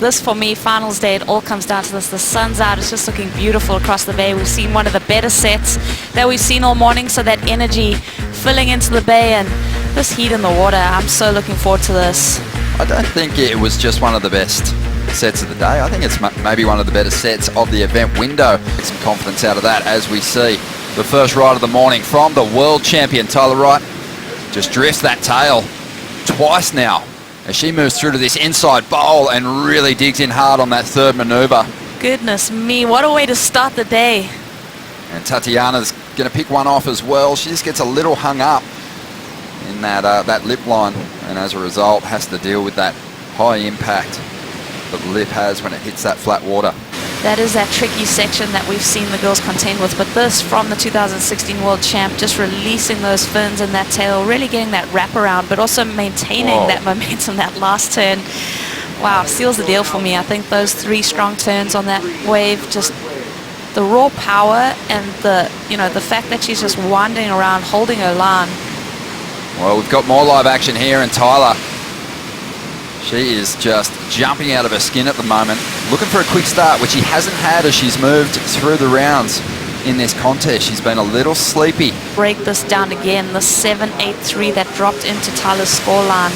this for me, finals day, it all comes down to this. The sun's out, it's just looking beautiful across the bay. We've seen one of the better sets that we've seen all morning, so that energy filling into the bay and this heat in the water, I'm so looking forward to this. I don't think it was just one of the best sets of the day. I think it's maybe one of the better sets of the event window. Get some confidence out of that as we see the first ride of the morning from the world champion, Tyler Wright. Just drifts that tail twice now as she moves through to this inside bowl and really digs in hard on that third maneuver. Goodness me, what a way to start the day. And Tatiana's going to pick one off as well. She just gets a little hung up in that lip line, and as a result has to deal with that high impact that the lip has when it hits that flat water. That is that tricky section that we've seen the girls contend with, but this from the 2016 world champ, just releasing those fins and that tail, really getting that wraparound, but also maintaining that momentum, that last turn. Wow, seals the deal for me. I think those 3 strong turns on that wave, just the raw power and the fact that she's just winding around, holding her line. Well, we've got more live action here, and Tyler, she is just jumping out of her skin at the moment, looking for a quick start, which she hasn't had as she's moved through the rounds in this contest. She's been a little sleepy. Break this down again, the 7.83 that dropped into Tyler's scoreline.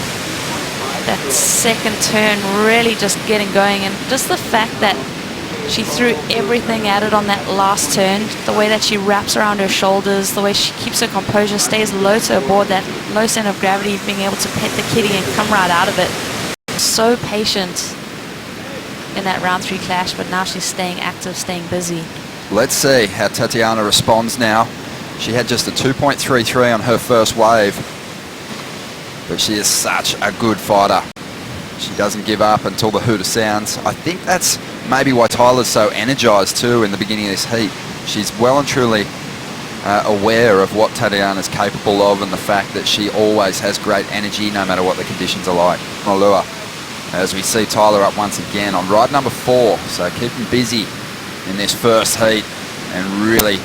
That second turn really just getting going, and just the fact that she threw everything at it on that last turn, the way that she wraps around her shoulders, the way she keeps her composure, stays low to aboard that low center of gravity, being able to pet the kitty and come right out of it. So patient in that round 3 clash, but now she's staying active, staying busy. Let's see how Tatiana responds now. She had just a 2.33 on her first wave, but she is such a good fighter. She doesn't give up until the hooter sounds. I think that's maybe why Tyler's so energized too in the beginning of this heat. She's well and truly aware of what Tatiana's capable of, and the fact that she always has great energy no matter what the conditions are like. Malua, as we see Tyler up once again on ride number 4, so keeping busy in this first heat and really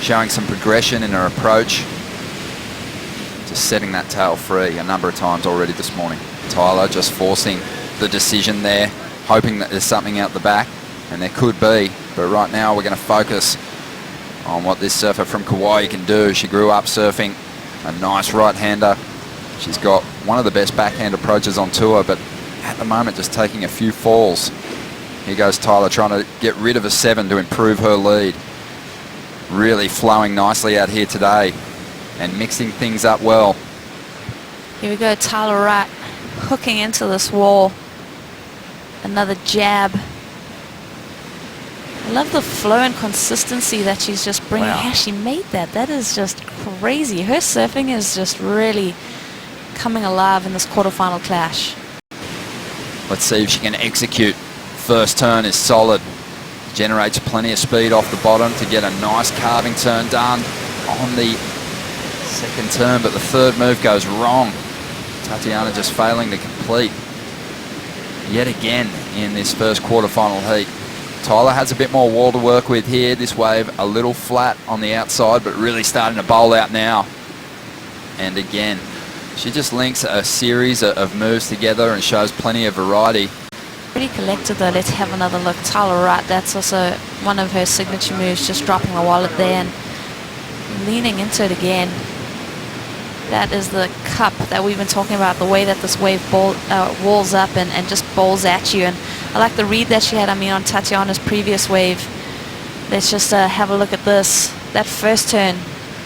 showing some progression in her approach. Just setting that tail free a number of times already this morning. Tyler just forcing the decision there, hoping that there's something out the back, and there could be, but right now we're going to focus on what this surfer from Kauai can do. She grew up surfing, a nice right-hander. She's got one of the best backhand approaches on tour, but at the moment just taking a few falls. Here goes Tyler trying to get rid of a 7 to improve her lead. Really flowing nicely out here today and mixing things up well. Here we go, Tyler Wright hooking into this wall. Another jab. I love the flow and consistency that she's just bringing. Wow. Yeah, she made that. That is just crazy. Her surfing is just really coming alive in this quarterfinal clash. Let's see if she can execute. First turn is solid. Generates plenty of speed off the bottom to get a nice carving turn done on the second turn, but the third move goes wrong. Tatiana just failing to complete yet again in this first quarterfinal heat. Tyler has a bit more wall to work with here. This wave a little flat on the outside, but really starting to bowl out now. And again, she just links a series of moves together and shows plenty of variety. Pretty collected though. Let's have another look. Tyler Wright, that's also one of her signature moves, just dropping the wallet there and leaning into it again. That is the cup that we've been talking about, the way that this wave walls up and just bowls at you. And I like the read that she had, on Tatiana's previous wave. Let's just have a look at this. That first turn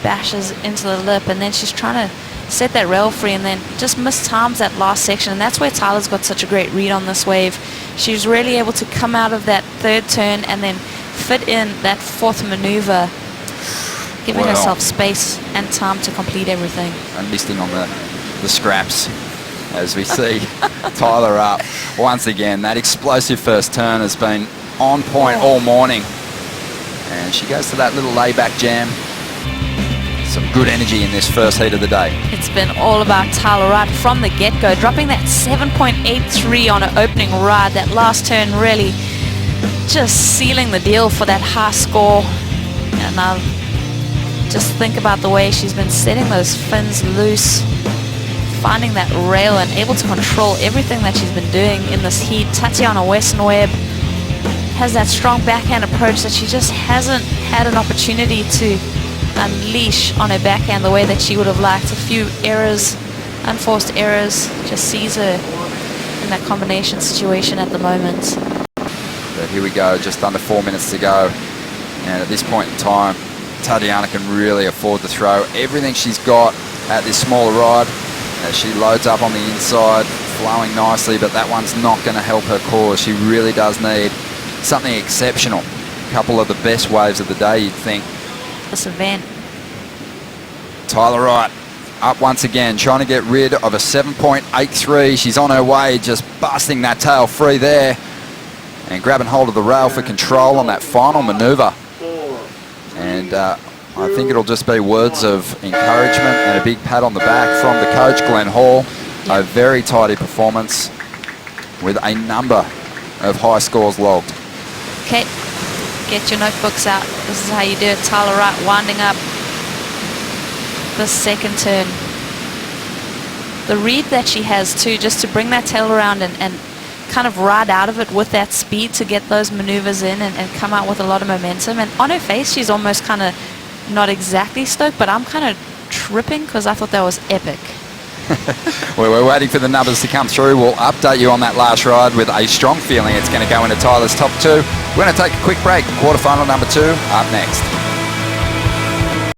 bashes into the lip, and then she's trying to set that rail free and then just mistimes that last section. And that's where Tyler's got such a great read on this wave. She was really able to come out of that third turn and then fit in that fourth maneuver, giving herself space and time to complete everything. And listing on the scraps as we see Tyler up once again. That explosive first turn has been on point all morning, and she goes to that little layback jam. Some good energy in this first heat of the day. It's been all about Tyler Wright from the get-go, dropping that 7.83 on her opening ride. That last turn really just sealing the deal for that high score. And just think about the way she's been setting those fins loose, finding that rail and able to control everything that she's been doing in this heat. Tatiana Weston-Webb has that strong backhand approach that she just hasn't had an opportunity to unleash on her backhand the way that she would have liked. A few errors, unforced errors, just sees her in that combination situation at the moment. But here we go, just under 4 minutes to go. And at this point in time, Tatiana can really afford to throw everything she's got at this smaller ride. As she loads up on the inside, flowing nicely, but that one's not going to help her cause. She really does need something exceptional. A couple of the best waves of the day, you'd think. This event. Tyler Wright up once again, trying to get rid of a 7.83. She's on her way, just busting that tail free there and grabbing hold of the rail for control on that final manoeuvre. And I think it'll just be words of encouragement and a big pat on the back from the coach, Glenn Hall. Yep. A very tidy performance with a number of high scores logged. Okay, get your notebooks out. This is how you do it. Tyler Wright winding up the second turn. The read that she has too, just to bring that tail around and kind of ride out of it with that speed to get those maneuvers in and come out with a lot of momentum. And on her face, she's almost kind of not exactly stoked, but I'm kind of tripping because I thought that was epic. Well, we're waiting for the numbers to come through. We'll update you on that last ride with a strong feeling it's going to go into Tyler's top two. We're going to take a quick break. Quarterfinal number 2 up next.